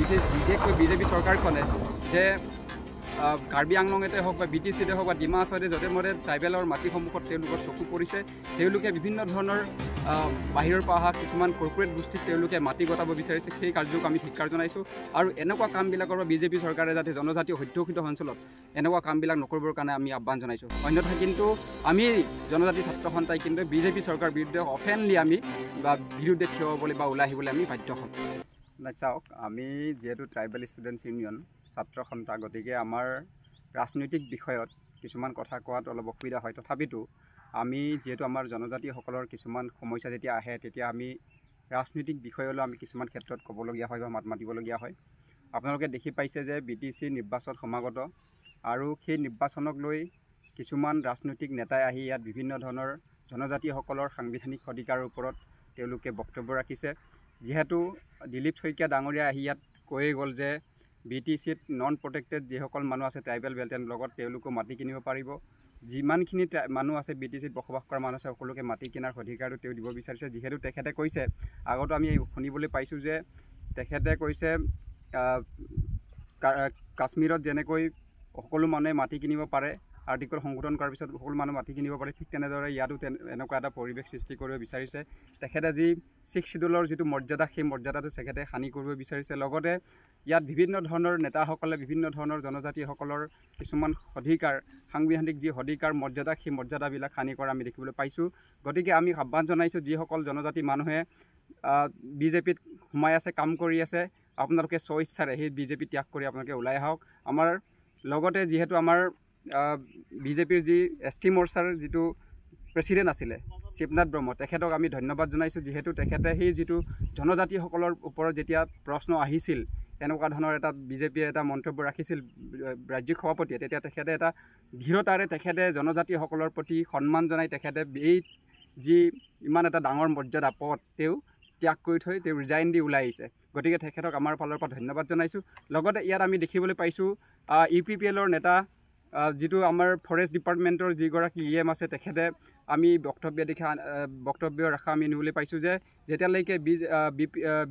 বিশেষকৈ বিজেপি চৰকাৰখনে যে কাৰ্বি আংলঙতে হওক বা BTCতে হওক বা ডিমা হাছাওতে য'তে মতে ট্ৰাইবেলৰ মাটিসমূহত তেওঁলোকৰ চকু পৰিছে। তেওঁলোকে বিভিন্ন ধৰণৰ বাহিৰৰ পৰা অহা কিছুমান কৰ্পৰেট গোষ্ঠীক তেওঁলোকে মাটি গতাব বিচাৰিছে। সেই কাৰ্যক আমি ধিক্কাৰ জনাইছোঁ আৰু এনেকুৱা কামবিলাকৰ পৰা বিজেপি চৰকাৰে যাতে জনজাতীয় অধ্যুষিত অঞ্চলত এনেকুৱা কামবিলাক নকৰিবৰ কাৰণে আমি আহ্বান জনাইছোঁ। অন্যথা কিন্তু আমি জনজাতি ছাত্ৰ সন্থাই কিন্তু বিজেপি চৰকাৰৰ বিৰুদ্ধে অফেনলি আমি বিৰুদ্ধে থিয় হ'বলৈ বা ওলাই আহিবলৈ আমি বাধ্য হ'ম। চাওক, আমি যিহেতু ট্ৰাইবেল ষ্টুডেণ্টছ ইউনিয়ন ছাত্ৰ সন্থা, গতিকে আমাৰ ৰাজনৈতিক বিষয়ত কিছুমান কথা কোৱাত অলপ অসুবিধা হয়। তথাপিতো আমি যিহেতু আমাৰ জনজাতিসকলৰ কিছুমান সমস্যা যেতিয়া আহে তেতিয়া আমি ৰাজনৈতিক বিষয়লৈ আমি কিছুমান ক্ষেত্ৰত ক'বলগীয়া হয় বা মাত মাতিবলগীয়া হয়। আপোনালোকে দেখি পাইছে যে BTC নিৰ্বাচন সমাগত আৰু সেই নিৰ্বাচনক লৈ কিছুমান ৰাজনৈতিক নেতাই আহি ইয়াত বিভিন্ন ধৰণৰ জনজাতিসকলৰ সাংবিধানিক অধিকাৰৰ ওপৰত তেওঁলোকে বক্তব্য ৰাখিছে। যিহেতু দিলীপ শইকীয়া ডাঙৰীয়া আহি ইয়াত কৈয়ে গ'ল যে BTCত নন প্ৰটেক্টেড যিসকল মানুহ আছে ট্ৰাইবেল বেল্ট এণ্ড ব্লকত তেওঁলোকো মাটি কিনিব পাৰিব। যিমানখিনি মানুহ আছে BTCত বসবাস কৰা মানুহ আছে সকলোকে মাটি কিনাৰ অধিকাৰটো তেওঁ দিব বিচাৰিছে। যিহেতু তেখেতে কৈছে, আগতো আমি শুনিবলৈ পাইছোঁ যে তেখেতে কৈছে কাশ্মীৰত যেনেকৈ সকলো মানুহে মাটি কিনিব পাৰে, আৰ্টিকল সংশোধন কৰাৰ পিছত সকলো মানুহ মাটি কিনিব পাৰে, ঠিক তেনেদৰে ইয়াতো এনেকুৱা এটা পৰিৱেশ সৃষ্টি কৰিব বিচাৰিছে। তেখেতে যি শিখ চিডুলৰ যিটো মৰ্যাদা, সেই মৰ্যাদাটো তেখেতে হানি কৰিব বিচাৰিছে। লগতে ইয়াত বিভিন্ন ধৰণৰ নেতাসকলে বিভিন্ন ধৰণৰ জনজাতিসকলৰ কিছুমান অধিকাৰ, সাংবিধানিক যি অধিকাৰ মৰ্যাদা, সেই মৰ্যাদাবিলাক হানি কৰা আমি দেখিবলৈ পাইছোঁ। গতিকে আমি আহ্বান জনাইছোঁ, যিসকল জনজাতি মানুহে বিজেপিত সোমাই আছে, কাম কৰি আছে, আপোনালোকে স্ব ইচ্ছাৰে সেই বিজেপি ত্যাগ কৰি আপোনালোকে ওলাই আহক। আমাৰ লগতে যিহেতু আমাৰ বিজেপিৰ যি ST মৰ্চাৰ যিটো প্ৰেছিডেণ্ট আছিলে শিৱনাথ ব্ৰহ্ম, তেখেতক আমি ধন্যবাদ জনাইছোঁ। যিহেতু তেখেতে সেই যিটো জনজাতিসকলৰ ওপৰত যেতিয়া প্ৰশ্ন আহিছিল, এনেকুৱা ধৰণৰ এটা বিজেপিয়ে এটা মন্তব্য ৰাখিছিল ৰাজ্যিক সভাপতিয়ে, তেতিয়া তেখেতে এটা দৃঢ়তাৰে তেখেতে জনজাতিসকলৰ প্ৰতি সন্মান জনাই তেখেতে এই যি ইমান এটা ডাঙৰ মৰ্যাদা পদ তেওঁ ত্যাগ কৰি থৈ তেওঁ ৰিজাইন দি ওলাই আহিছে। গতিকে তেখেতক আমাৰ ফালৰ পৰা ধন্যবাদ জনাইছোঁ। লগতে ইয়াত আমি দেখিবলৈ পাইছোঁ UPPLৰ নেতা যিটো আমাৰ ফৰেষ্ট ডিপাৰ্টমেণ্টৰ যিগৰাকী EM আছে, তেখেতে আমি বক্তব্য ৰখা আমি নিবলৈ পাইছোঁ যে যেতিয়ালৈকে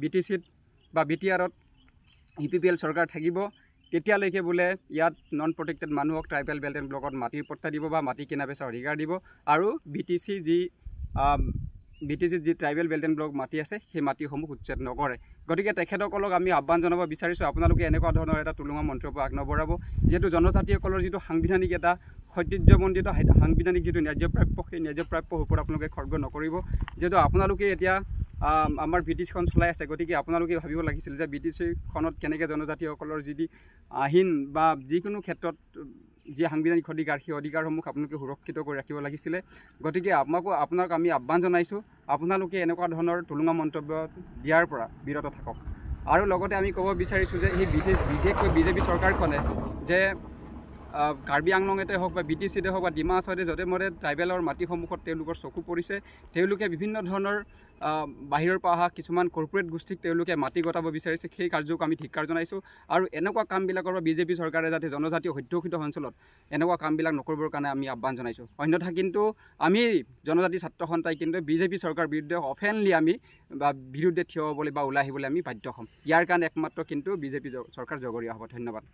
BTCত বা BTRত UPPL চৰকাৰ থাকিব তেতিয়ালৈকে বোলে ইয়াত নন প্ৰটেক্টেড মানুহক ট্ৰাইবেল বেল্ট এণ্ড ব্লকত মাটিৰ পট্টা দিব বা মাটি কিনা বেচাৰ অধিকাৰ দিব আৰু BTCত যি ট্ৰাইবেল বেল্ট এণ্ড ব্লক মাটি আছে সেই মাটিসমূহ উচ্ছেদ নকৰে। গতিকে তেখেতসকলক আমি আহ্বান জনাব বিচাৰিছোঁ, আপোনালোকে এনেকুৱা ধৰণৰ এটা তুলুঙা মন্তব্য আগনবঢ়াব। যিহেতু জনজাতিসকলৰ যিটো সাংবিধানিক এটা ঐতিহ্যমণ্ডিত সাংবিধানিক যিটো ন্যায্যপ্ৰাপ্য, সেই ন্যায্যপ্ৰাপ্যৰ ওপৰত আপোনালোকে খৰ্গ নকৰিব। যিহেতু আপোনালোকে এতিয়া আমাৰ BTCখন চলাই আছে, গতিকে আপোনালোকে ভাবিব লাগিছিল যে BTCখনত কেনেকৈ জনজাতিসকলৰ যি আহিন বা যিকোনো ক্ষেত্ৰত যি সাংবিধানিক অধিকাৰ, সেই অধিকাৰসমূহ আপোনালোকে সুৰক্ষিত কৰি ৰাখিব লাগিছিলে। গতিকে আপোনাক আমি আহ্বান জনাইছোঁ, আপোনালোকে এনেকুৱা ধৰণৰ তুলুঙা মন্তব্য দিয়াৰ পৰা বিৰত থাকক। আৰু লগতে আমি ক'ব বিচাৰিছোঁ যে সেই বিশেষকৈ বিজেপি চৰকাৰখনে যে কাৰ্বি আংলঙতে হওক বা BTCতে হওক বা ডিমা হাছাওতে য'তে মতে ট্ৰাইবেলৰ মাটিসমূহত তেওঁলোকৰ চকু পৰিছে। তেওঁলোকে বিভিন্ন ধৰণৰ বাহিৰৰ পৰা অহা কিছুমান কৰ্পৰেট গোষ্ঠীক তেওঁলোকে মাটি গতাব বিচাৰিছে। সেই কাৰ্যক আমি ধিক্কাৰ জনাইছোঁ আৰু এনেকুৱা কামবিলাকৰ পৰা বিজেপি চৰকাৰে যাতে জনজাতীয় অধ্যুষিত অঞ্চলত এনেকুৱা কামবিলাক নকৰিবৰ কাৰণে আমি আহ্বান জনাইছোঁ। অন্যথা কিন্তু আমি জনজাতি ছাত্ৰ সন্থাই কিন্তু বিজেপি চৰকাৰৰ বিৰুদ্ধে অফেনলি আমি বিৰুদ্ধে থিয় হ'বলৈ বা ওলাই আহিবলৈ আমি বাধ্য হ'ম। ইয়াৰ কাৰণে একমাত্ৰ কিন্তু বিজেপি চৰকাৰ জগৰীয়া হ'ব। ধন্যবাদ।